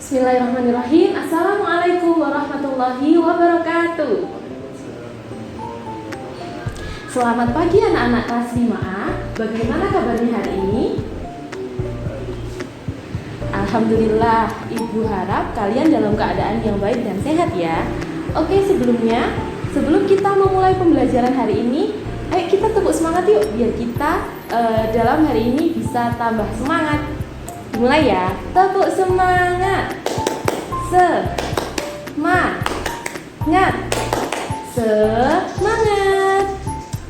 Bismillahirrahmanirrahim. Assalamualaikum warahmatullahi wabarakatuh. Selamat pagi anak-anak kelas 5A. Bagaimana kabarnya hari ini? Alhamdulillah, Ibu harap kalian dalam keadaan yang baik dan sehat ya. Oke, sebelum kita memulai pembelajaran hari ini, ayo kita tepuk semangat yuk, biar kita dalam hari ini bisa tambah semangat. Mulai ya, tepuk semangat. Semangat.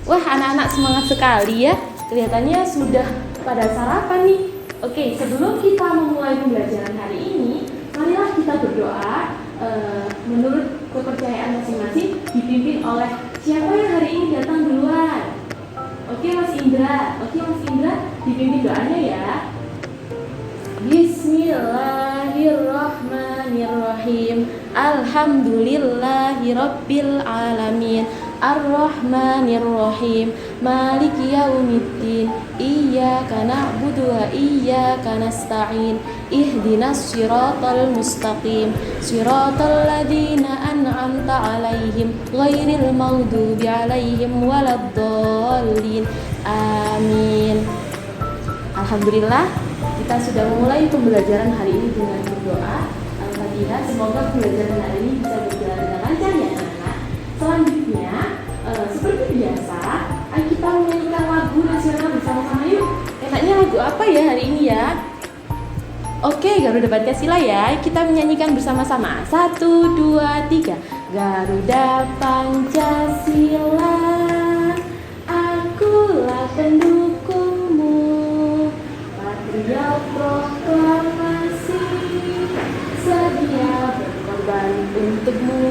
Wah, anak-anak semangat sekali ya. Kelihatannya sudah pada sarapan nih. Oke, sebelum kita memulai pembelajaran hari ini, marilah kita berdoa menurut kepercayaan masing-masing, dipimpin oleh siapa yang hari ini datang duluan. Oke, Mas Indra, dipimpin doanya ya. Bismillahirrahmanirrahim. Alhamdulillahirabbil alamin. Ar-Rahmanir-Rahim. Maliki yaumiddin. Iyyaka na'budu wa iyyaka nasta'in. Ihdinas siratal mustaqim. Siratal ladzina an'amta 'alaihim ghairil maghdubi 'alaihim waladdallin. Amin. Alhamdulillah, kita sudah memulai pembelajaran hari ini dengan berdoa Al-Fatihah. Semoga pembelajaran hari ini bisa berjalan dengan lancar ya anak-anak. Selanjutnya, seperti biasa, ayo kita menyanyikan lagu nasional bersama-sama yuk. Enaknya lagu apa ya hari ini ya? Oke, Garuda Pancasila ya. Kita menyanyikan bersama-sama. 1, 2, 3. Garuda Pancasila, akulah pendukungmu. Patriot proklamasi, sedia berkorban untukmu.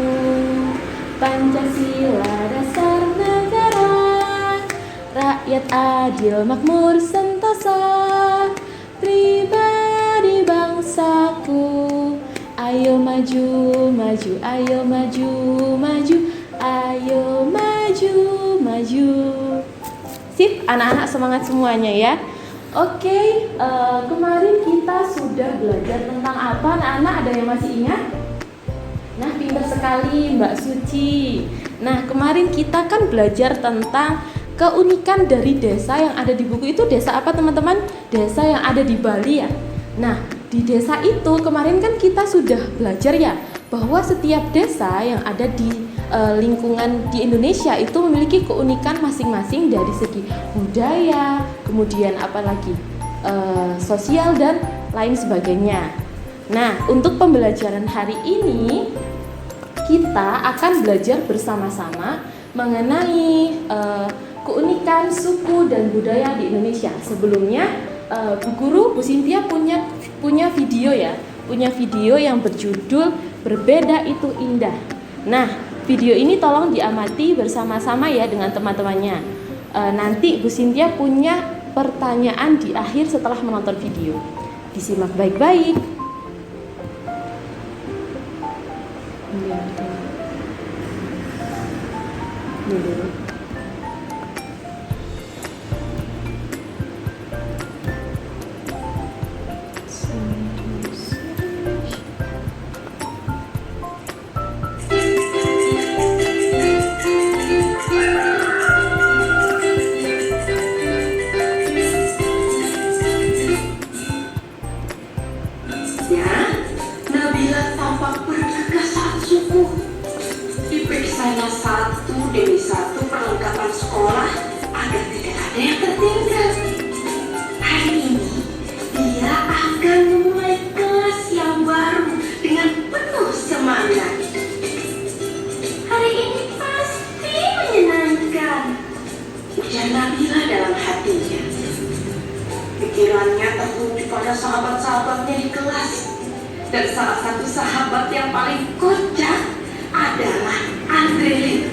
Pancasila dasar negara, rakyat adil makmur sentosa, pribadi bangsaku. Ayo maju, maju, ayo maju, maju, ayo maju, maju. Sip, anak-anak semangat semuanya ya. Oke, kemarin kita sudah belajar tentang apa anak-anak? Ada yang masih ingat? Nah, pintar sekali Mbak Suci. Nah, kemarin kita kan belajar tentang keunikan dari desa yang ada di buku itu. Desa apa teman-teman? Desa yang ada di Bali ya. Nah, di desa itu kemarin kan kita sudah belajar ya, bahwa setiap desa yang ada di lingkungan di Indonesia itu memiliki keunikan masing-masing dari segi budaya, kemudian apalagi sosial dan lain sebagainya. Nah, untuk pembelajaran hari ini kita akan belajar bersama-sama mengenai keunikan suku dan budaya di Indonesia. Sebelumnya, Bu Guru, Bu Cynthia punya video ya, punya video yang berjudul Berbeda Itu Indah. Nah, video ini tolong diamati bersama-sama ya dengan teman-temannya. Nanti Bu Cynthia punya pertanyaan di akhir setelah menonton video. Disimak baik-baik. Pikirannya tertuju pada sahabat-sahabatnya di kelas. Dan salah satu sahabat yang paling kocak adalah Andrelin.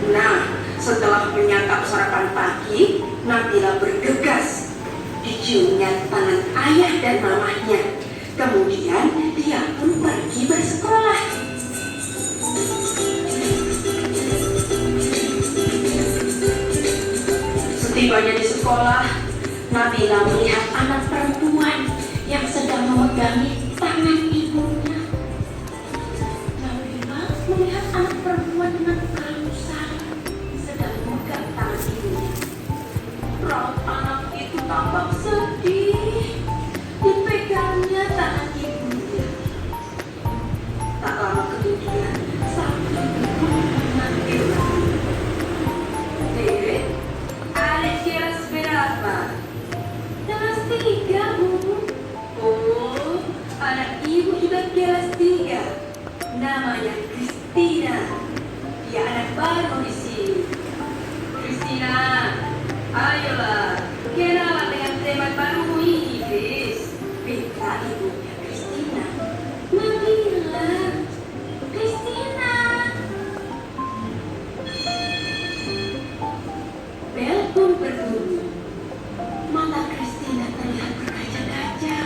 Nah, setelah menyantap sarapan pagi, Nabila bergegas. Diciumnya tangan ayah dan mamahnya. Kemudian dia pun pergi bersekolah. Setibanya di sekolah, Nabila melihat anak perempuan yang sedang memegangi tangan melihat anak perempuan dengan kalung sarung sedang memegang tangan ibunya. Raut anak itu tampak sedih. Dipegangnya tangan ibunya. Tak lama kemudian, sang ibu pun memanggil lagi. Dek, adik kelas berapa? Kelas 3, Bu. Oh, anak ibu juga kelas 3. Namanya Christina. Dia anak baru di sini. Christina, ayolah, kenalan dengan teman barumu ini, Chris. Pinta ibunya Christina. Marilah, Christina. Bel pun berbunyi. Mata Christina terlihat berkaca-kaca.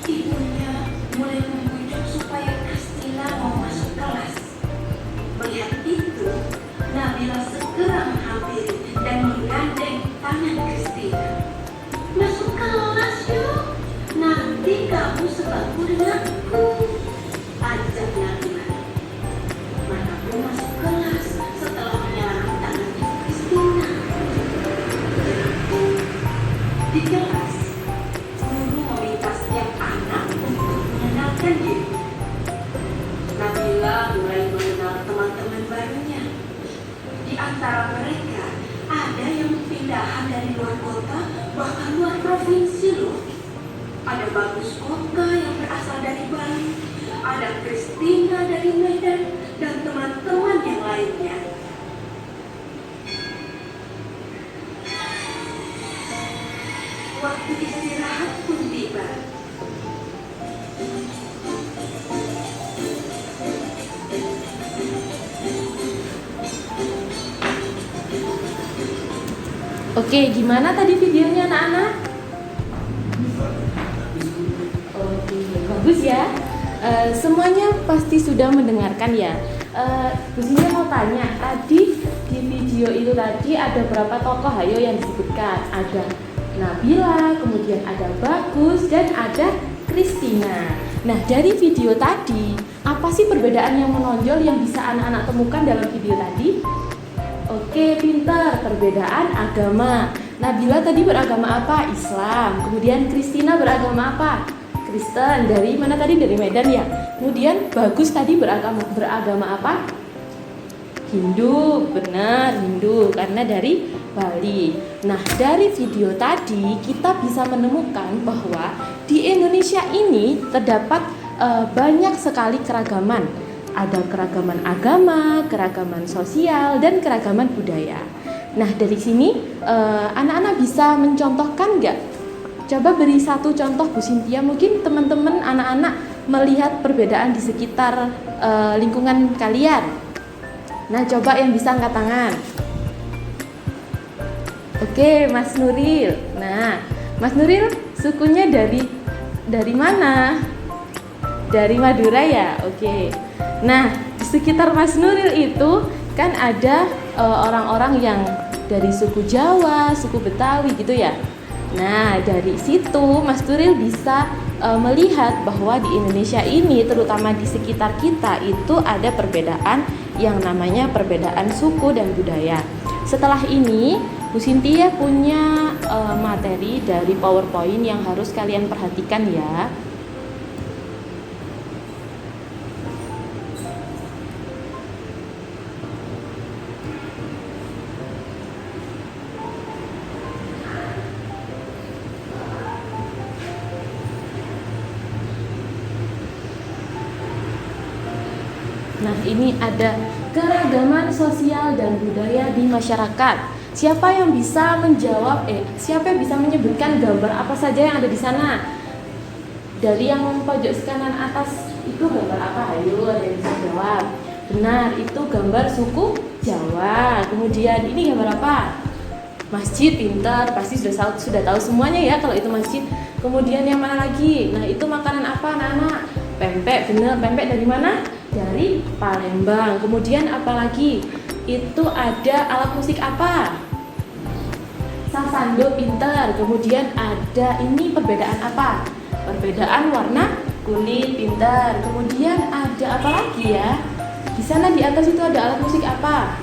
Ibunya mulai membujuk supaya Christina mau masuk kelas. Melihat itu, Nabila segera menghampiri dan menggandeng tangan Christina. Masuk kelas yuk, nanti kamu sebangku denganku, ajak Nabila. Mereka pun masuk kelas setelah menyerang tangan ibu Christina. Di kelas, guru meminta setiap anak untuk mengenalkan diri. Nabila mulai mengenal teman-teman barunya. Di antara mereka, ada yang pindahan dari luar kota, bahkan luar provinsi loh. Ada Bagus Koka yang berasal dari Bali, ada Christina dari Medan, dan teman-teman yang lainnya. Waktu istirahat pun tiba. Oke, gimana tadi videonya anak-anak? Oke, bagus ya. Semuanya pasti sudah mendengarkan ya. Bu Sintia mau tanya, tadi di video itu tadi ada berapa tokoh ayo yang disebutkan? Ada Nabila, kemudian ada Bagus, dan ada Christina. Nah, dari video tadi, apa sih perbedaan yang menonjol yang bisa anak-anak temukan dalam video tadi? Oke, pintar. Perbedaan agama. Nabila tadi beragama apa? Islam. Kemudian Christina beragama apa? Kristen. Dari mana tadi? Dari Medan ya. Kemudian Bagus tadi beragama apa? Hindu. Benar, Hindu karena dari Bali. Nah, dari video tadi kita bisa menemukan bahwa di Indonesia ini terdapat banyak sekali keragaman. Ada keragaman agama, keragaman sosial, dan keragaman budaya. Nah, dari sini anak-anak bisa mencontohkan nggak? Coba beri satu contoh Bu Sintia, mungkin teman-teman anak-anak melihat perbedaan di sekitar lingkungan kalian. Nah, coba yang bisa angkat tangan. Oke, Mas Nuril. Nah, Mas Nuril sukunya dari mana? Dari Madura ya? Oke. Nah, di sekitar Mas Nuril itu kan ada orang-orang yang dari suku Jawa, suku Betawi gitu ya. Nah, dari situ Mas Nuril bisa melihat bahwa di Indonesia ini, terutama di sekitar kita, itu ada perbedaan yang namanya perbedaan suku dan budaya. Setelah ini, Bu Sintia punya materi dari PowerPoint yang harus kalian perhatikan ya. Nah, ini ada keragaman sosial dan budaya di masyarakat. Siapa yang bisa menjawab? Siapa yang bisa menyebutkan gambar apa saja yang ada di sana? Dari yang pojok kanan atas itu gambar apa? Ayo, ada yang bisa jawab. Benar, itu gambar suku Jawa. Kemudian ini gambar apa? Masjid. Pintar, pasti sudah tahu semuanya ya kalau itu masjid. Kemudian yang mana lagi? Nah, itu makanan apa anak-anak? Pempek. Benar, pempek dari mana? Dari Palembang. Kemudian apalagi? Itu ada alat musik apa? Sasando. Pintar. Kemudian ada ini perbedaan apa? Perbedaan warna kulit. Pintar. Kemudian ada apa lagi ya? Di sana di atas itu ada alat musik apa?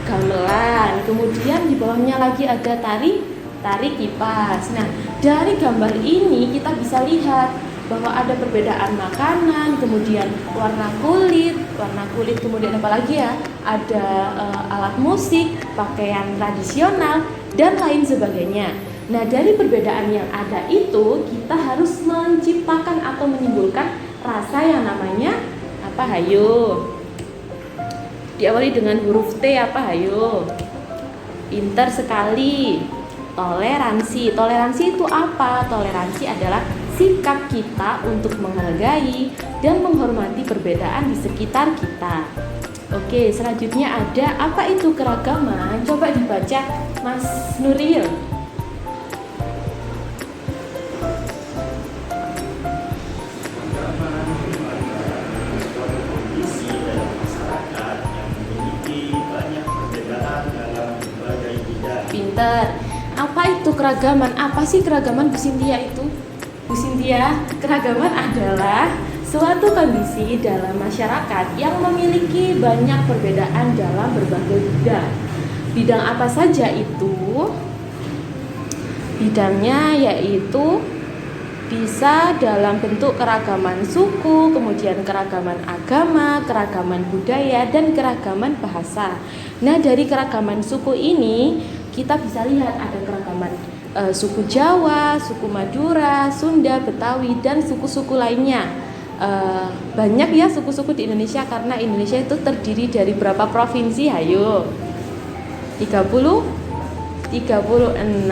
Gamelan. Kemudian di bawahnya lagi ada tari kipas. Nah, dari gambar ini kita bisa lihat bahwa ada perbedaan makanan, kemudian warna kulit, kemudian apa lagi ya? Ada alat musik, pakaian tradisional dan lain sebagainya. Nah, dari perbedaan yang ada itu kita harus menciptakan atau menimbulkan rasa yang namanya apa? Hayo. Diawali dengan huruf T apa? Hayo. Pinter sekali. Toleransi. Toleransi itu apa? Toleransi adalah sikap kita untuk menghargai dan menghormati perbedaan di sekitar kita. Oke, selanjutnya ada apa itu keragaman? Coba dibaca Mas Nuril. Kondisi dalam masyarakat yang memiliki banyak perbedaan dalam berbagai bidang. Pinter. Apa itu keragaman? Apa sih keragaman, Bu Cynthia itu? Bu Cynthia, keragaman adalah suatu kondisi dalam masyarakat yang memiliki banyak perbedaan dalam berbagai bidang. Bidang apa saja itu? Bidangnya yaitu bisa dalam bentuk keragaman suku, kemudian keragaman agama, keragaman budaya, dan keragaman bahasa. Nah, dari keragaman suku ini kita bisa lihat ada keragaman suku Jawa, suku Madura, Sunda, Betawi, dan suku-suku lainnya. Banyak ya suku-suku di Indonesia karena Indonesia itu terdiri dari berapa provinsi? Hayo. 30, 36,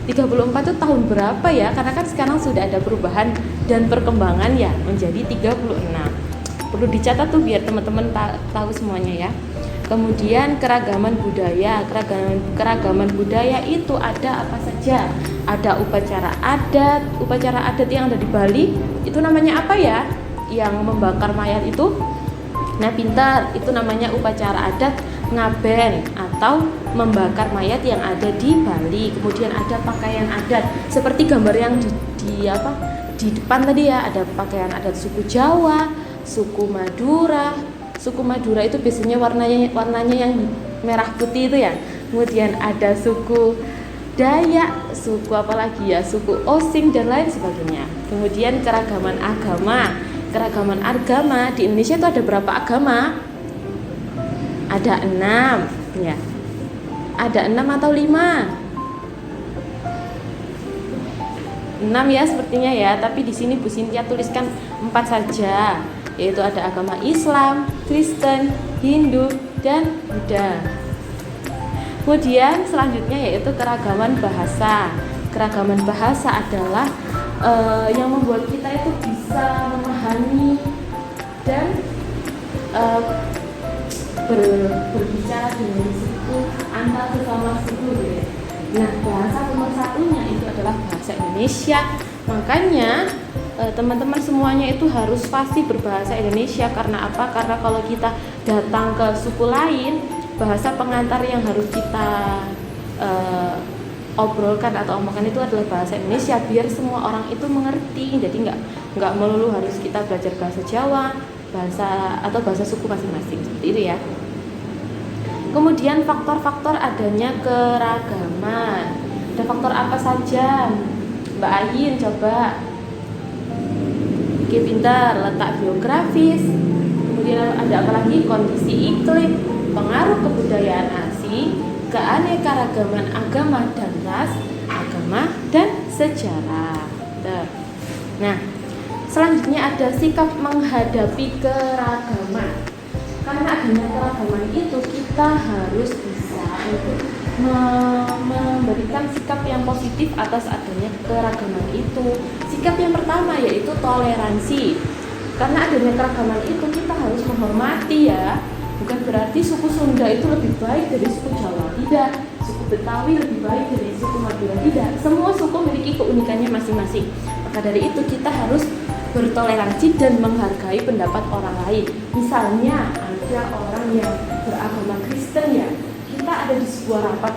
34 itu tahun berapa ya? Karena kan sekarang sudah ada perubahan dan perkembangan ya menjadi 36. Perlu dicatat tuh biar teman-teman tahu semuanya ya. Kemudian keragaman budaya. Keragaman budaya itu ada apa saja? Ada upacara adat yang ada di Bali itu namanya apa ya? Yang membakar mayat itu? Nah, pintar, itu namanya upacara adat ngaben atau membakar mayat yang ada di Bali. Kemudian ada pakaian adat seperti gambar yang di depan tadi ya, ada pakaian adat suku Jawa, suku Madura. Suku Madura itu biasanya warnanya yang merah putih itu ya. Kemudian ada suku Dayak, suku apa lagi ya, suku Osing dan lain sebagainya. Kemudian keragaman agama. Keragaman agama di Indonesia itu ada berapa agama? Ada 6 ya. Ada 6 atau 5? 6 ya sepertinya ya, tapi di sini Bu Cynthia tuliskan 4 saja, yaitu ada agama Islam, Kristen, Hindu, dan Buddha. Kemudian selanjutnya yaitu keragaman bahasa. Keragaman bahasa adalah yang membuat kita itu bisa memahami dan berbicara dengan suku antar sesama suku ya. Nah, bahasa nomor satunya itu adalah bahasa Indonesia. Makanya teman-teman semuanya itu harus pasti berbahasa Indonesia. Karena apa? Karena kalau kita datang ke suku lain, bahasa pengantar yang harus kita obrolkan atau omongkan itu adalah bahasa Indonesia biar semua orang itu mengerti. Jadi nggak melulu harus kita belajar bahasa Jawa, bahasa suku masing-masing seperti itu ya. Kemudian faktor-faktor adanya keragaman. Ada faktor apa saja? Mbak Ayin coba. Oke, pintar. Letak geografis. Kemudian ada apa lagi? Kondisi iklim, pengaruh kebudayaan asing, keanekaragaman agama dan ras, agama dan sejarah. Nah, selanjutnya ada sikap menghadapi keragaman. Karena adanya keragaman itu kita harus bisa untuk memberikan sikap yang positif atas adanya keragaman itu. Sikap yang pertama yaitu toleransi. Karena adanya keragaman itu kita harus menghormati ya. Bukan berarti suku Sunda itu lebih baik dari suku Jawa, tidak. Suku Betawi lebih baik dari suku Madura, tidak. Semua suku memiliki keunikannya masing-masing. Maka dari itu kita harus bertoleransi dan menghargai pendapat orang lain. Misalnya ada orang yang beragama Kristen ya, kita ada di sebuah rapat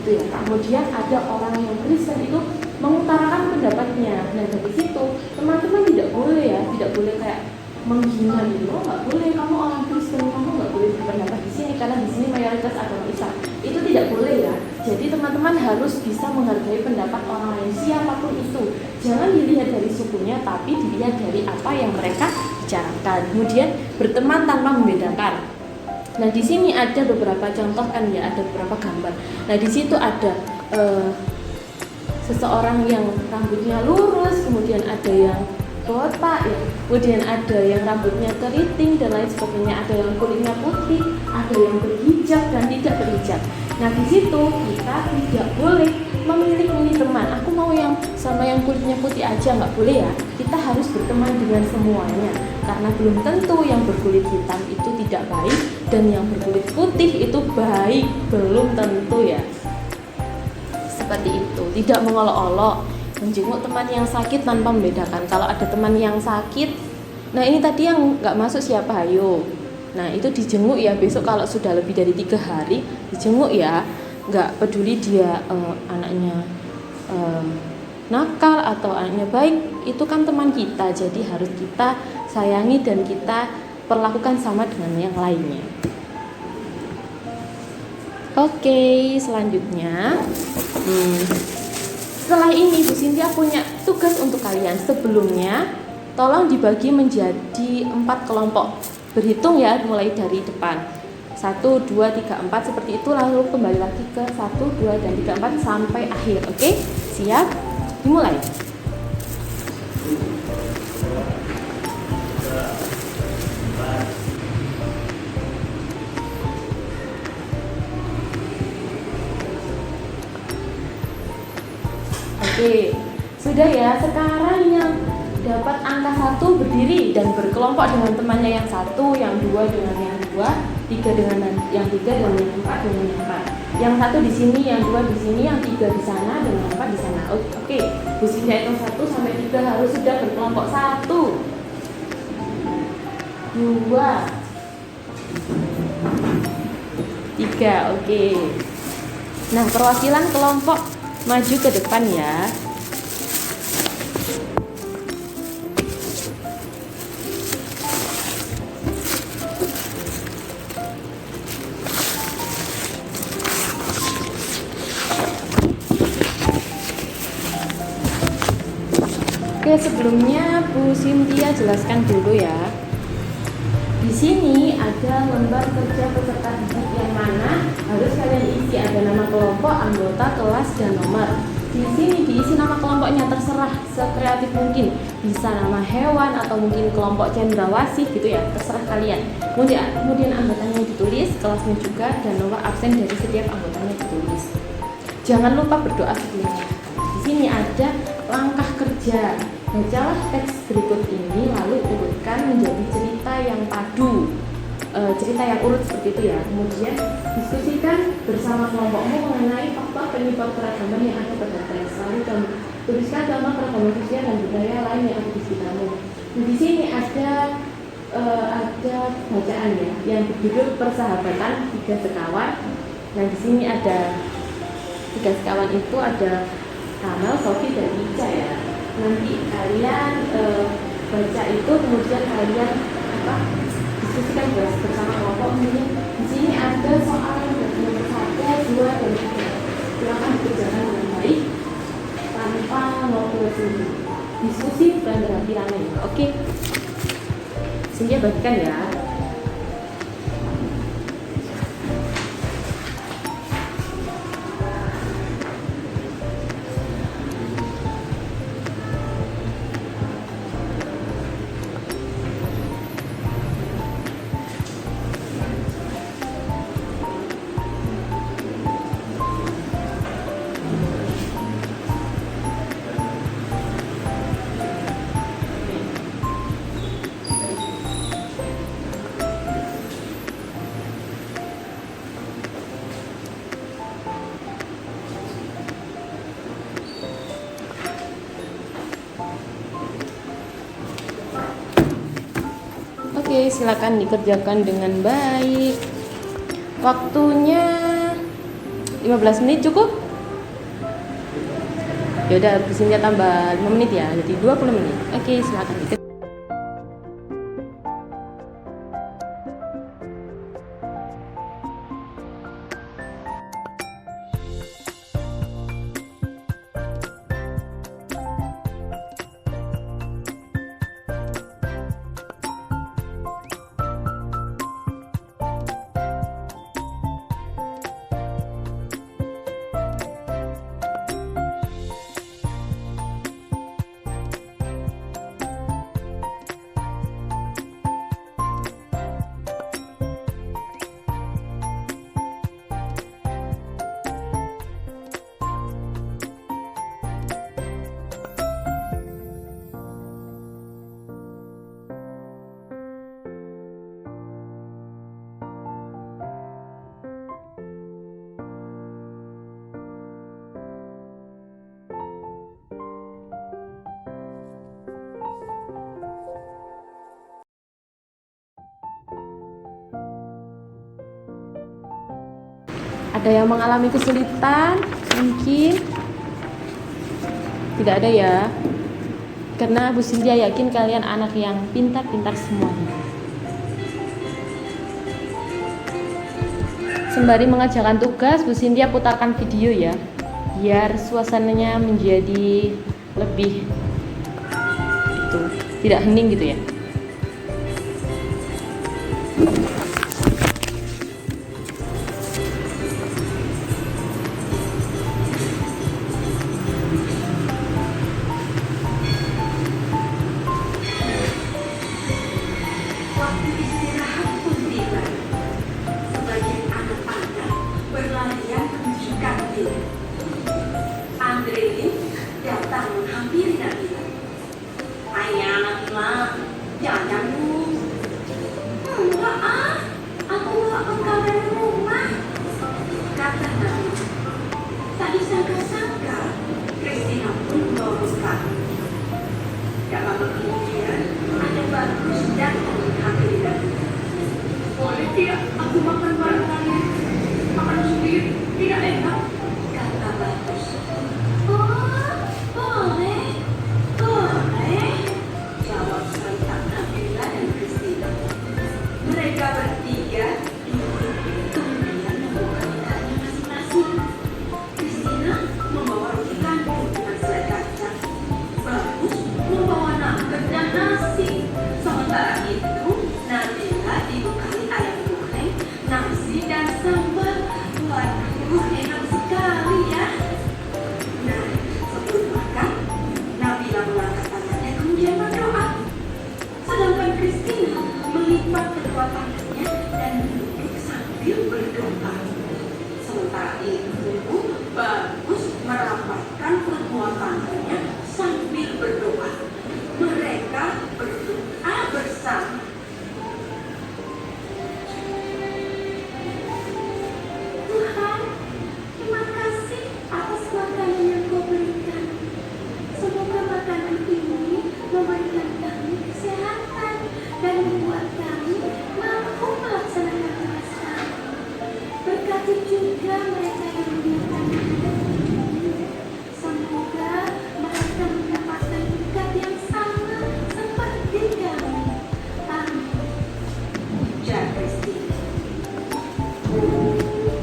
gitu ya. Kemudian ada orang yang Kristen itu mengutarakan pendapatnya. Nah, dari situ teman-teman tidak boleh kayak menghina gitu, oh nggak boleh, kamu orang Kristen, kamu nggak boleh berpendapat di sini karena di sini mayoritas agama Islam. Itu tidak boleh ya. Jadi teman-teman harus bisa menghargai pendapat orang lain siapapun itu. Jangan dilihat dari sukunya, tapi dilihat dari apa yang mereka bicarakan. Kemudian berteman tanpa membedakan. Nah di sini ada beberapa contoh kan ya, ada beberapa gambar. Nah di situ ada seseorang yang rambutnya lurus, kemudian ada yang botak ya, kemudian ada yang rambutnya keriting dan lain sebagainya, ada yang kulitnya putih, ada yang berhijab dan tidak berhijab. Nah di situ kita tidak boleh memilih-milih teman. Aku mau yang sama yang kulitnya putih aja, nggak boleh ya. Kita harus berteman dengan semuanya karena belum tentu yang berkulit hitam itu tidak baik dan yang berkulit putih itu baik, belum tentu ya. Seperti itu, tidak mengolok-olok, menjenguk teman yang sakit tanpa membedakan. Kalau ada teman yang sakit, nah ini tadi yang nggak masuk siapa, ayo. Nah itu dijenguk ya, besok kalau sudah lebih dari 3 hari dijenguk ya, nggak peduli dia anaknya nakal atau anaknya baik, itu kan teman kita, jadi harus kita sayangi dan kita perlakukan sama dengan yang lainnya. Oke, selanjutnya setelah ini Bu Cynthia punya tugas untuk kalian. Sebelumnya tolong dibagi menjadi 4 kelompok. Berhitung ya, mulai dari depan 1, 2, 3, 4 seperti itu, lalu kembali lagi ke 1, 2, dan 3, 4 sampai akhir. Oke, siap? Dimulai. Oke, sudah ya. Sekarang yang dapat angka 1 berdiri dan berkelompok dengan temannya yang 1, yang 2 dengan yang 2, 3 dengan yang 3, dan yang 4 dengan yang 4. Yang 1 di sini, yang 2 di sini, yang 3 di sana, dan yang 4 di sana. Oke, Bu Cynthia hitung 1 sampai 3 harus sudah berkelompok. 1, 2, 3. Oke. Nah, perwakilan kelompok maju ke depan ya. Oke, sebelumnya Bu Cynthia jelaskan dulu ya. Di sini ada lembar kerja peserta didik yang mana harus kalian isi. Ada nama kelompok, anggota, kelas, dan nomor. Di sini diisi nama kelompoknya, terserah sekreatif mungkin. Bisa nama hewan atau mungkin kelompok cendrawasih gitu ya, terserah kalian. Kemudian anggotanya ditulis, kelasnya juga, dan nomor absen dari setiap anggotanya ditulis. Jangan lupa berdoa sebelumnya. Di sini ada langkah kerja. Bacalah teks berikut ini lalu urutkan menjadi cerita yang padu, cerita yang urut seperti itu ya. Kemudian diskusikan bersama kelompokmu mengenai faktor penyebab keragaman yang ada pada teks. Lalu tuliskan contoh keragaman sosial dan budaya lain yang ada di sekitarmu. Di sini ada bacaan ya yang berjudul Persahabatan 3 Sekawan. Nah di sini ada 3 sekawan itu ada Kamal, Sofi, dan Ica ya. Nanti kalian baca itu, kemudian kalian diskusikan bersama kelompok. Kemudian di sini ada soal nomor 1, 2, dan 3. Silakan dikerjakan dengan baik tanpa ngobrol sendiri. Diskusi bukan berarti ramai. Oke, Cynthia bagikan ya. Oke, silakan dikerjakan dengan baik. Waktunya 15 menit cukup? Ya udah, Bu Cynthia tambah 5 menit ya, jadi 20 menit. Oke, silakan dikerjakan. Ada yang mengalami kesulitan? Mungkin tidak ada ya. Karena Bu Cynthia yakin kalian anak yang pintar-pintar semuanya. Sembari mengerjakan tugas, Bu Cynthia putarkan video ya, biar suasananya menjadi lebih itu, tidak hening gitu ya. Waktu istirahat pun tiba. Sebagian anak-anak berlarian menuju kantin. Andre datang menghampiri Nabila. Ayah Nabila, jajan dulu. Enggak ah, aku bawa bekal dari rumah, kata Nabila. Tak disangka-sangka, Christina pun membawa bekal. Gak lama kemudian, ada Bagus datang menghampiri Nabila. Boleh tidak aku makan bareng kalian? Makan sendiri tidak enak, kata Bagus. Oh, boleh, boleh, jawab sontak Nabila dan Christina. Mereka bertiga duduk kemudian membuka bekalnya masing-masing. Christina membawa roti kandung dengan selai kacang. Bagus membawa nugget dan nasi. Sementara itu, Nabila dibekali ayam goreng, nasi dan sambal. Waduh, enak sekali ya. Nah, sebelum makan, Nabila mengangkat tangannya kemudian berdoa. Sedangkan Christina melipat kedua tangannya dan duduk sambil berdoa. Sementara itu, Bagus merapatkan kedua tangannya sambil berdoa. Mereka berdoa bersama. Tuhan, terima kasih atas makanan yang Kau berikan. Semoga makanan ini memberikan kami kesehatan dan membuat kami mampu melaksanakan tugas kami. Berkati juga mereka yang menyiapkan makanan ini. Semoga mereka mendapatkan berkat yang sama seperti kami. Amin. Ujar Christina.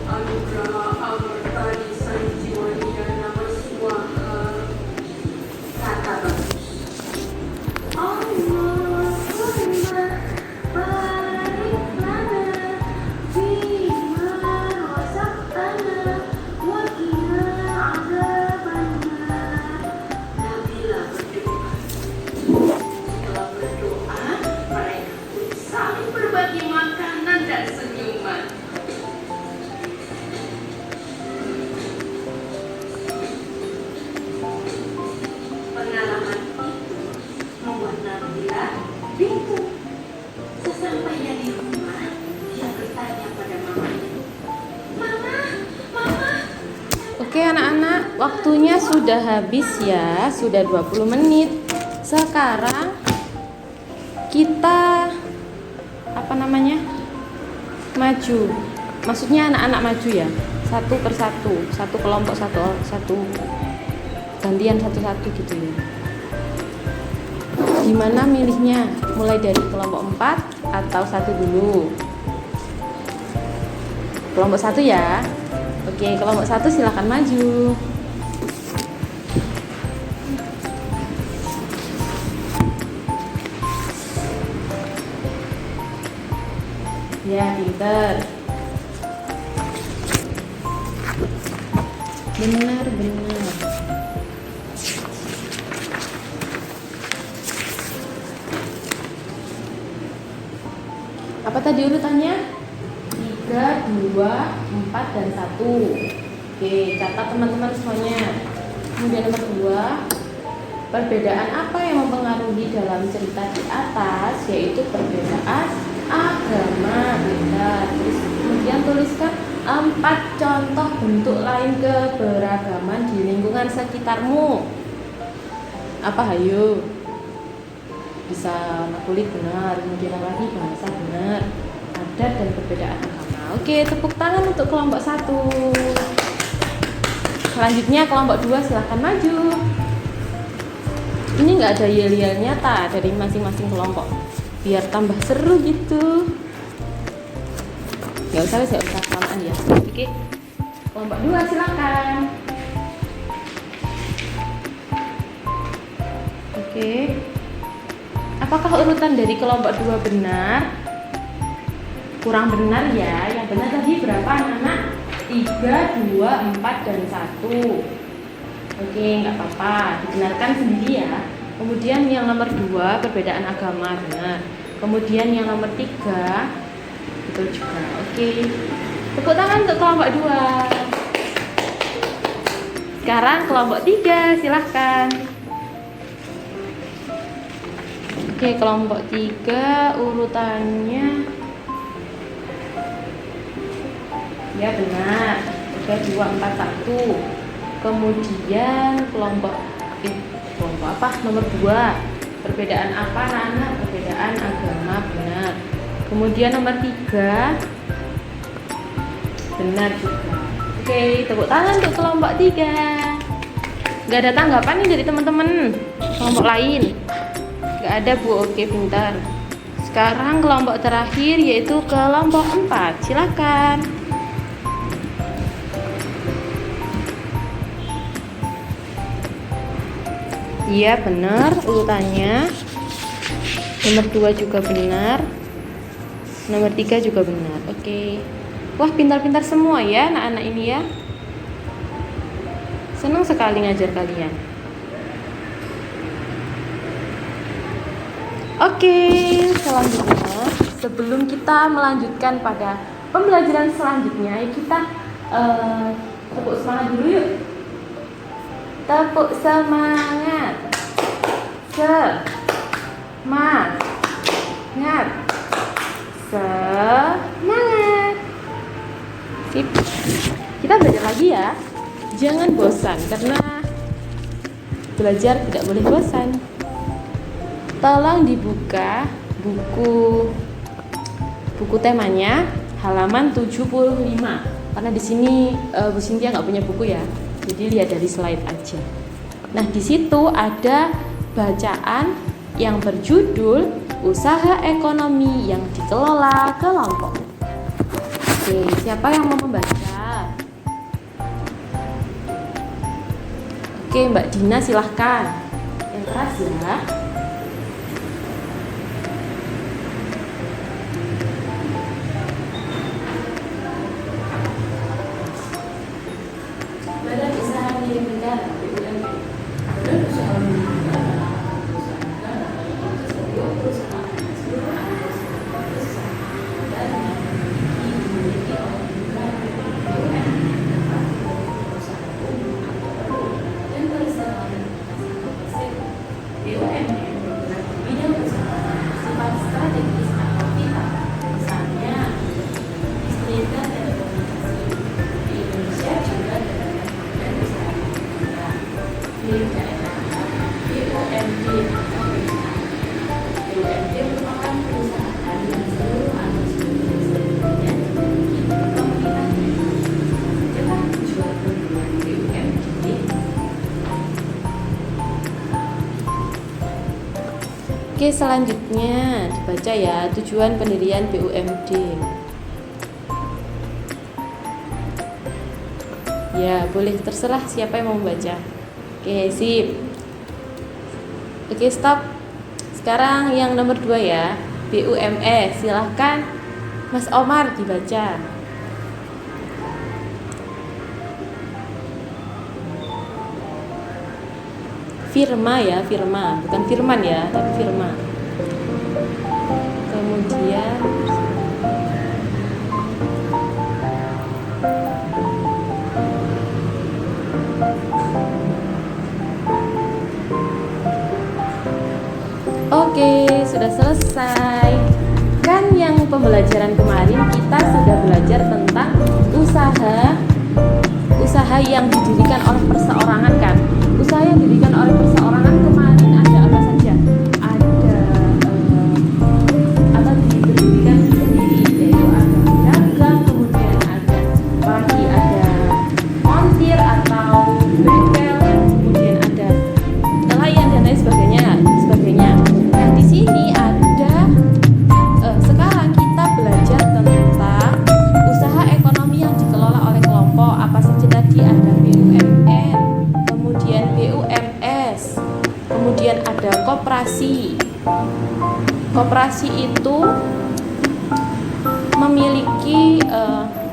Anugerah amarta di sanjiwanya nama Swaha, kata Bagus. Allahumma barik lana fima razaqtana wa qina adzabannar. Nabila berdoa. Setelah berdoa, mereka pun saling berbagi makanan dan senyuman. Pengalaman itu membuat Nabila bingung. Sesampainya di rumah, dia bertanya pada mamanya, Mama, Mama. Oke anak-anak, waktunya sudah habis ya, sudah 20 menit. Sekarang kita maju. Maksudnya anak-anak maju ya, satu persatu, satu kelompok satu gantian satu-satu gitu ya. Gimana milihnya? Mulai dari kelompok 4 atau satu dulu? Kelompok 1 ya. Oke, kelompok 1 silakan maju. Ya, pinter. Benar. Apa tadi urutannya? 3, 2, 4, dan 1. Oke, catat teman-teman semuanya. Kemudian nomor 2, perbedaan apa yang mempengaruhi dalam cerita di atas, yaitu perbedaan agama. Kemudian tuliskan 4 contoh bentuk lain keberagaman di lingkungan sekitarmu. Apa hayo? Bisa kulit benar, kemudian apa lagi? Bahasa benar, adat dan perbedaan agama. Oke, tepuk tangan untuk kelompok 1. Selanjutnya kelompok 2 silahkan maju. Ini nggak ada yel-yel nyata dari masing-masing kelompok, biar tambah seru gitu. Nggak usah kelamaan ya. Oke, kelompok 2 silakan. Oke, apakah urutan dari kelompok 2 benar? Kurang benar ya. Yang benar tadi berapa anak-anak? 3, 2, 4, dan 1. Oke, nggak apa-apa, dibenarkan sendiri ya. Kemudian yang nomor 2 perbedaan agama, benar. Kemudian yang nomor 3 betul juga. Oke, tepuk tangan untuk kelompok 2. Sekarang kelompok 3 silahkan. Oke, kelompok 3 urutannya ya benar, 3, 2, 4, 1. Kemudian kelompok apa? Nomor 2 perbedaan apa anak-anak? Perbedaan agama, benar. Kemudian nomor 3 benar juga. Oke, tepuk tangan untuk kelompok 3. Gak ada tanggapan nih dari teman-teman kelompok lain? Gak ada Bu. Oke, pintar. Sekarang kelompok terakhir yaitu kelompok 4. Silakan. Iya benar urutannya. Nomor 2 juga benar. Nomor 3 juga benar. Oke. Wah, pintar-pintar semua ya anak-anak ini ya. Senang sekali ngajar kalian. Oke, selanjutnya sebelum kita melanjutkan pada pembelajaran selanjutnya, kita tepuk semangat dulu yuk. Tepuk semangat. Semangat. Semangat. Sip. Kita belajar lagi ya. Jangan bosan karena belajar tidak boleh bosan. Tolong dibuka buku temanya halaman 75. Karena di sini Bu Cynthia nggak punya buku ya. Jadi lihat dari slide aja. Nah, di situ ada bacaan yang berjudul Usaha Ekonomi yang Dikelola Kelompok. Oke, siapa yang mau membaca? Oke, Mbak Dina silahkan. Yang keras ya. Badan Usaha Milik Negara (BUMN). Badan Usaha Milik Negara perusahaan negara itu sebuah perusahaan seluruh anak usaha dan yang dimiliki oleh negara. BUMN dapat menjadi perusahaan umum atau perlu dan perusahaan masing-masing. BUMN bergerak di bidang usaha bersifat strategis atau vital, misalnya bisnis dan telekomunikasi. Di Indonesia juga dan usaha di daerah BUMD atau BUMD. BUMD merupakan perusahaan yang seluruh atau sebagian besarnya dimiliki pemerintah. Jelas tujuan pendirian BUMD. Oke, selanjutnya dibaca ya tujuan pendirian BUMD. Ya, boleh terserah siapa yang mau membaca. Oke, sip. Oke, stop. Sekarang yang nomor 2 ya, BUME. Silahkan Mas Omar dibaca. Firma ya, firma, bukan firman ya, tapi firma. Kemudian oke, sudah selesai. Kan yang pembelajaran kemarin kita sudah belajar tentang usaha yang didirikan oleh perseorangan kan. Usaha yang didirikan oleh perseorangan kemarin ada apa saja? Ada atau didirikan sendiri, yaitu ada dagang, kemudian koperasi. Koperasi itu memiliki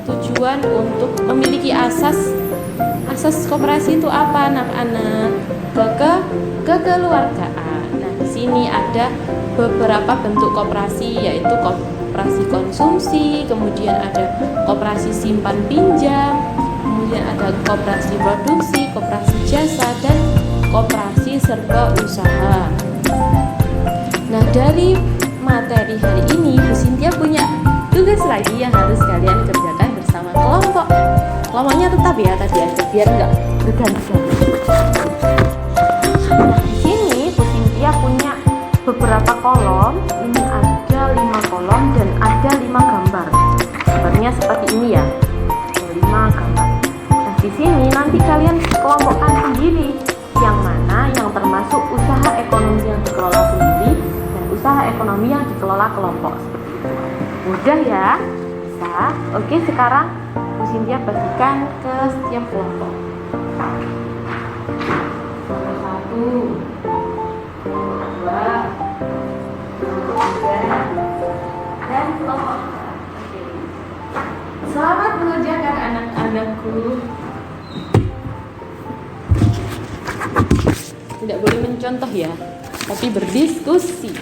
tujuan untuk memiliki asas koperasi itu apa, anak-anak? Kekeluargaan. Nah, di sini ada beberapa bentuk koperasi, yaitu koperasi konsumsi, kemudian ada koperasi simpan pinjam, kemudian ada koperasi produksi, koperasi jasa, dan koperasi serba usaha. Nah, dari materi hari ini Bu Cynthia punya tugas lagi yang harus kalian kerjakan bersama kelompok. Kelompoknya tetap ya tadi ada, biar nggak berganti-ganti. Nah, di sini Bu Cynthia punya beberapa kolom. Ini ada 5 kolom dan ada 5 gambar. Gambarnya seperti ini ya, 5 gambar. Nah, di sini nanti kalian kelompokkan sendiri yang mana yang termasuk usaha ekonomi yang dikelola sendiri dan usaha ekonomi yang dikelola kelompok. Mudah ya? Bisa? Oke, sekarang Bu Cynthia bagikan ke setiap kelompok. Kelompok 1, kelompok 2, kelompok 3, dan kelompok 4. Oke. Selamat mengerjakan anak-anakku. Tidak boleh mencontoh ya, tapi berdiskusi.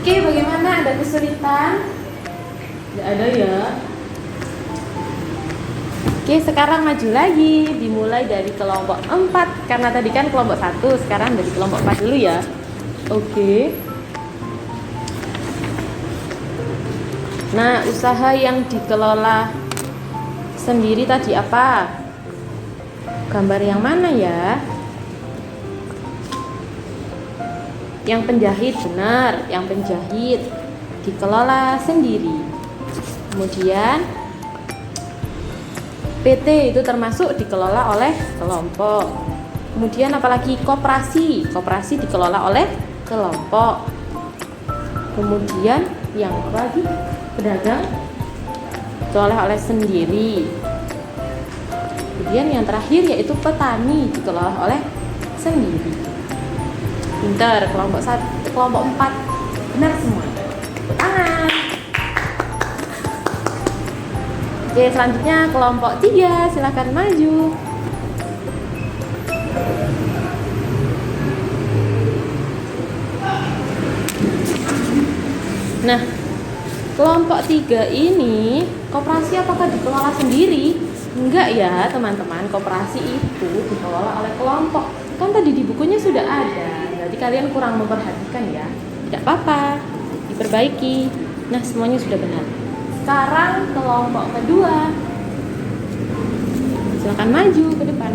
Oke, bagaimana? Ada kesulitan? Tidak ada ya? Oke, sekarang maju lagi. Dimulai dari kelompok 4. Karena tadi kan kelompok 1, sekarang dari kelompok 4 dulu ya. Oke. Nah, usaha yang dikelola sendiri tadi apa? Gambar yang mana ya? Yang penjahit benar, yang penjahit dikelola sendiri. Kemudian PT itu termasuk dikelola oleh kelompok. Kemudian apalagi koperasi, koperasi dikelola oleh kelompok. Kemudian yang apa lagi? Pedagang dikelola oleh sendiri. Kemudian yang terakhir yaitu petani dikelola oleh sendiri. Pinter, kelompok 1, kelompok 4 benar semua. Tepuk tangan. Oke, selanjutnya kelompok 3, silakan maju. Nah, kelompok 3 ini koperasi apakah dikelola sendiri? Enggak ya teman-teman, koperasi itu dikelola oleh kelompok. Kan tadi di bukunya sudah ada, berarti kalian kurang memperhatikan ya. Tidak apa-apa, diperbaiki. Nah, semuanya sudah benar. Sekarang kelompok kedua, silakan maju ke depan.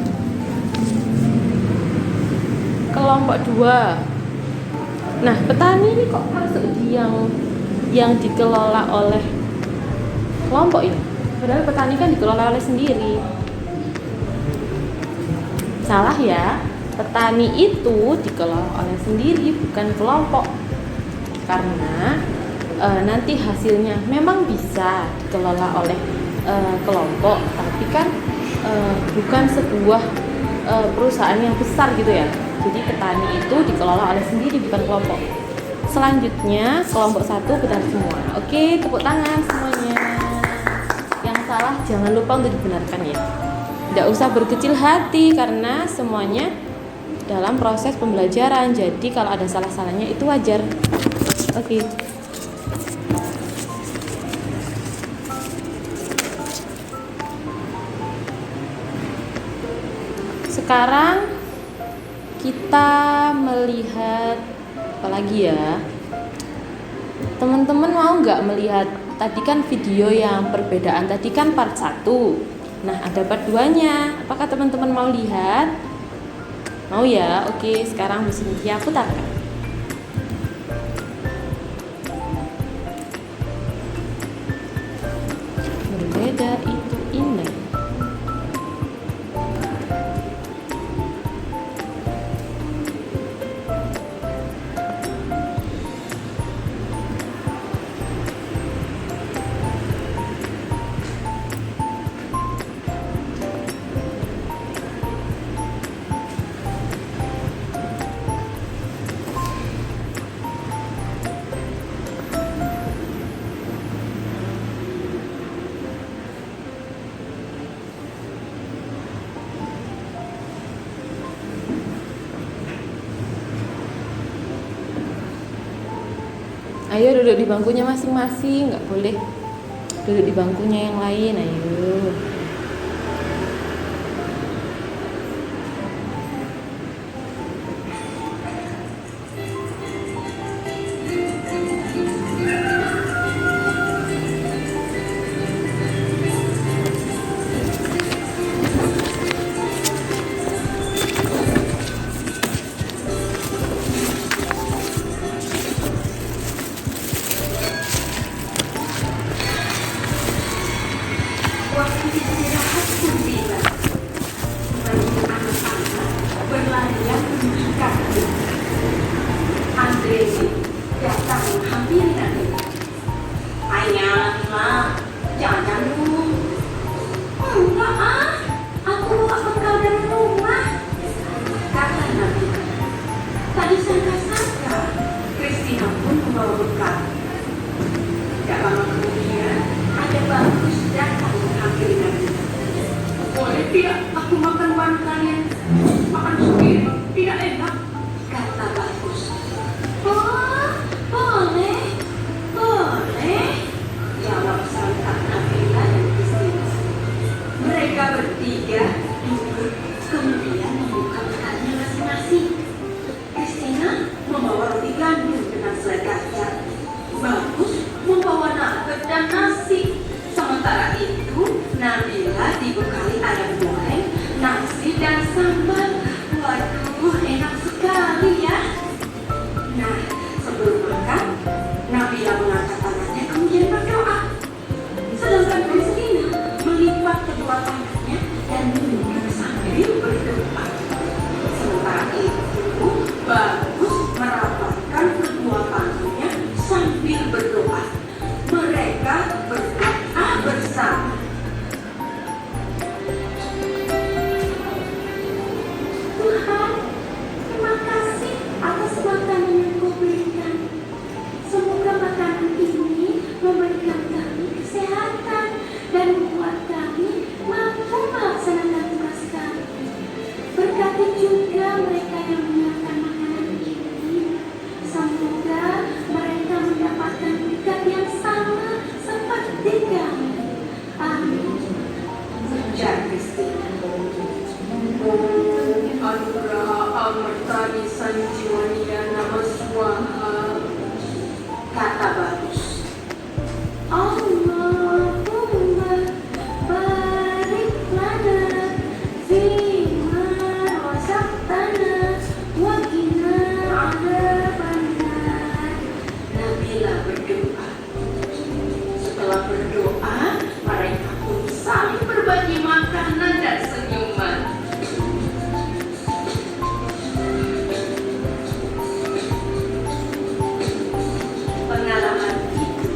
Kelompok 2. Nah, petani ini kok masuk di yang dikelola oleh kelompok ini? Padahal petani kan dikelola oleh sendiri. Salah ya, petani itu dikelola oleh sendiri, bukan kelompok. Karena nanti hasilnya memang bisa dikelola oleh kelompok, tapi kan bukan sebuah perusahaan yang besar gitu ya. Jadi petani itu dikelola oleh sendiri, bukan kelompok. Selanjutnya kelompok 1 benar semua. Oke, tepuk tangan semuanya. Yang salah jangan lupa untuk dibenarkan ya. Tidak usah berkecil hati karena semuanya dalam proses pembelajaran. Jadi kalau ada salah-salahnya itu wajar. Oke. Sekarang kita melihat apa lagi ya? Teman-teman mau nggak melihat? Tadi kan video yang perbedaan tadi kan part 1. Nah, ada part 2-nya. Apakah teman-teman mau lihat? Mau ya? Oke, sekarang mesin dia putarkan. Berbeda itu indah. Ayo duduk di bangkunya masing-masing, nggak boleh duduk di bangkunya yang lain. Ayo. Waktu istirahat pun tiba. Anak-anak berlarian menuju kantin. Andre datang menghampiri Nadia. Ayah, Ma, jangan dulu. Enggak ah, aku bawa bekal dari rumah, kata Nadia. Tadi sangka-sangka, Christina pun membawa bekal. Tidak lama kemudian, ada Bagus datang menghampiri Nadia. Boleh tidak aku makan bareng kalian? Makan sendiri, tidak enak, kata Bagus. Oh, boleh, boleh, jawab sontak Nabila dan Christina. Mereka bertiga duduk, kemudian membuka bekalnya masing-masing. Christina membawa roti gandum dengan selai kacang. Bagus membawa nugget dan nasi. Sementara itu, Nabila dibekali ayam goreng, nasi dan sambal. Waduh, enak sekali ya. sambil berdoa. Mereka berdoa bersama. Tuhan, terima kasih atas makanan yang Kau berikan. Semoga makanan ini memberikan kami kesehatan dan membuat kami mampu melaksanakan tugas kami. Berkati juga mereka yang menyiapkan makanan ini. Semoga mereka mendapatkan berkat yang sama seperti kami. Amin. Ujar Kristina. Anugerah Amartani Sanjiwaniya Namaswaha, kata bagus. Allahumma barik lana fima razaqtana wa qina adzabannar. Nabila berdoa. Setelah berdoa, mereka pun saling berbagi makanan dan senyuman. Pengalaman itu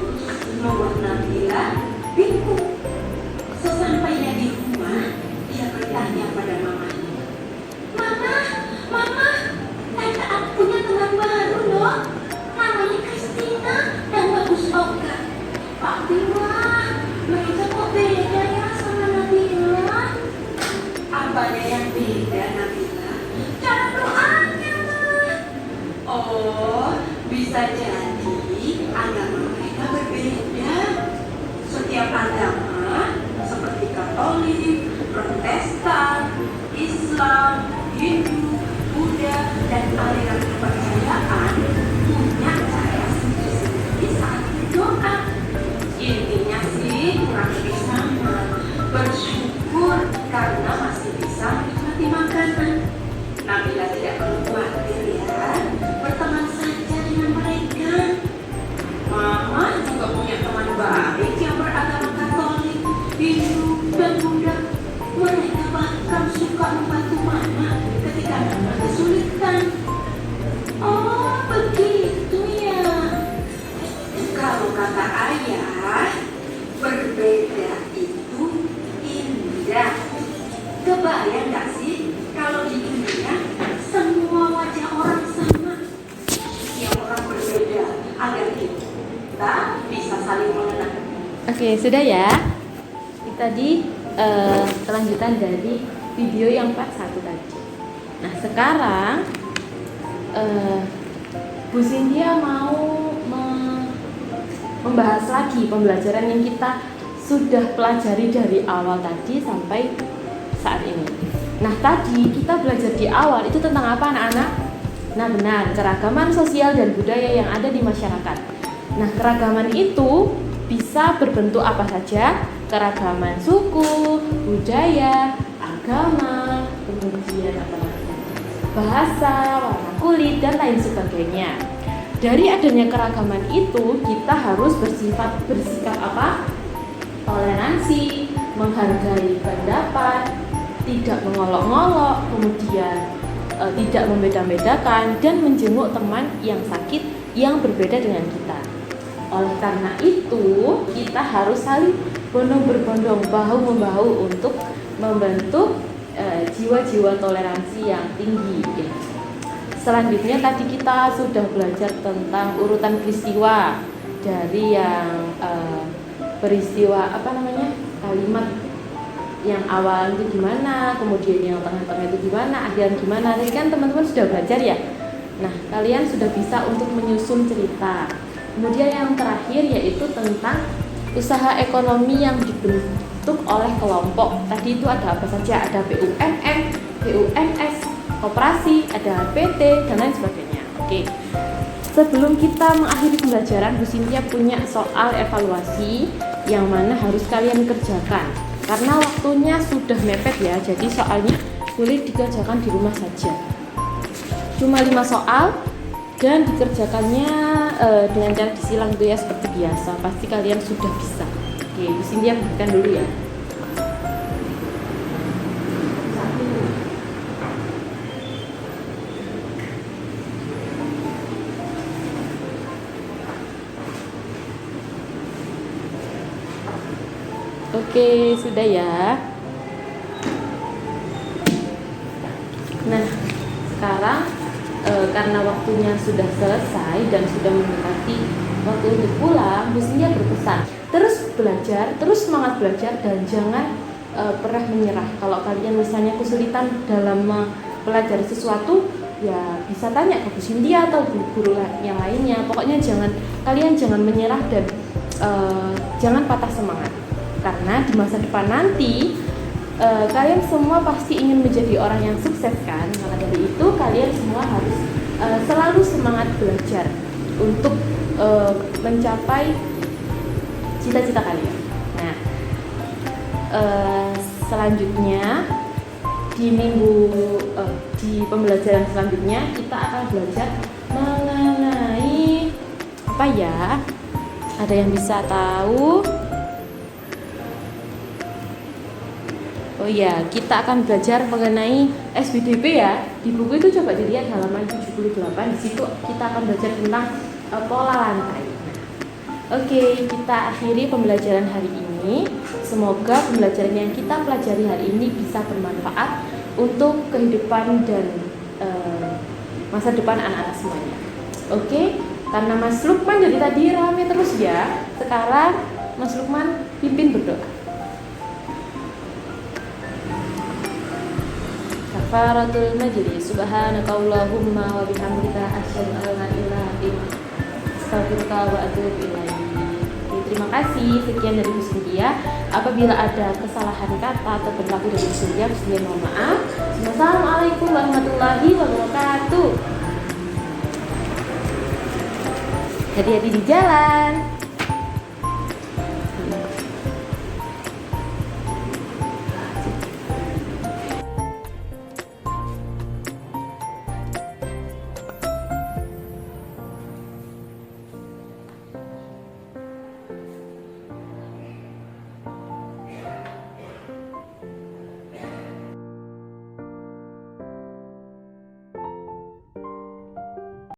membuat Nabila bingung. Sesampainya di rumah, dia bertanya pada mamanya. Mama, kakak aku punya teman baru loh. Namanya Kristina dan bagus Oka. Wah, mereka kok beda ya sama Nabila? Apanya yang beda, Nabila? Cara doanya, Ma. Oh, bisa jadi agama mereka berbeda. Setiap agama seperti Katolik, Protestan, Islam, Hindu, Buddha, dan aliran kepercayaan punya cara sendiri-sendiri saat berdoa. Intinya sih kurang lebih sama. Bersyukur karena masih bisa menikmati makanan. Nabila tidak perlu khawatir ya, berteman saja dengan mereka. Mama juga punya teman baik yang beragama Katolik, Hindu, dan Buddha. Mereka bahkan suka membantu Mama ketika Mama kesulitan. Oh, begitu ya. Kalau kata ayah, berbeda itu indah. Kebayang gak sih kalau di dunia semua wajah orang sama? Setiap orang berbeda agar kita bisa saling mengenal. Oke, sudah ya. Ini tadi kelanjutan dari video yang part 1 tadi. Nah, sekarang Bu Cynthia mau membahas lagi pembelajaran yang kita sudah pelajari dari awal tadi sampai saat ini. Nah, tadi kita belajar di awal itu tentang apa, anak-anak? Nah, benar, keragaman sosial dan budaya yang ada di masyarakat. Nah, keragaman itu bisa berbentuk apa saja? Keragaman suku, budaya, agama, kemudian apa lagi? Bahasa, warna kulit, dan lain sebagainya. Dari adanya keragaman itu, kita harus bersikap apa? Toleransi, menghargai pendapat, tidak mengolok-ngolok, kemudian tidak membeda-bedakan, dan menjenguk teman yang sakit yang berbeda dengan kita. Oleh karena itu, kita harus saling berbondong bahu-membahu untuk membentuk jiwa-jiwa toleransi yang tinggi. Selanjutnya tadi kita sudah belajar tentang urutan peristiwa dari yang peristiwa kalimat yang awal itu gimana, kemudian yang tengah-tengah itu gimana, akhiran gimana. Tadi kan teman-teman sudah belajar ya. Nah, kalian sudah bisa untuk menyusun cerita. Kemudian yang terakhir yaitu tentang usaha ekonomi yang dibentuk oleh kelompok. Tadi itu ada apa saja? Ada BUMN, BUMS, koperasi, ada PT, dan lain sebagainya. Oke. Sebelum kita mengakhiri pembelajaran, Bu Cynthia punya soal evaluasi yang mana harus kalian kerjakan. Karena waktunya sudah mepet ya, jadi soalnya boleh dikerjakan di rumah saja. Cuma 5 soal dan dikerjakannya dengan cara disilang itu ya seperti biasa. Pasti kalian sudah bisa. Oke, Bu Cynthia bukan dulu ya. Oke, sudah ya. Nah, sekarang karena waktunya sudah selesai dan sudah mendekati waktu untuk pulang, Bu Cynthia berpesan terus belajar, terus semangat belajar dan jangan pernah menyerah. Kalau kalian misalnya kesulitan dalam mempelajari sesuatu, ya bisa tanya ke Bu Cynthia atau guru-guru yang lainnya. Pokoknya kalian jangan menyerah dan jangan patah semangat, karena di masa depan nanti kalian semua pasti ingin menjadi orang yang sukses kan. Maka dari itu kalian semua harus selalu semangat belajar untuk mencapai cita-cita kalian. Nah, selanjutnya di pembelajaran selanjutnya kita akan belajar mengenai apa ya? Ada yang bisa tahu? Oh iya, kita akan belajar mengenai SBDP ya. Di buku itu coba dilihat halaman 78. Di situ kita akan belajar tentang pola lantai. Oke, kita akhiri pembelajaran hari ini. Semoga pembelajaran yang kita pelajari hari ini bisa bermanfaat untuk kehidupan dan masa depan anak-anak semuanya. Oke, karena Mas Lukman dari tadi rame terus ya. Sekarang Mas Lukman pimpin berdoa. Kafaratul majlis. Subhanakallahumma wa bihamdika asyhadu an la ilaha illa anta astaghfiruka wa atubu ilaik. Terima kasih. Sekian dari Bu Cynthia. Apabila ada kesalahan kata atau perilaku dari Bu Cynthia, mohon maaf. Wassalamualaikum warahmatullahi wabarakatuh. Hati-hati di jalan.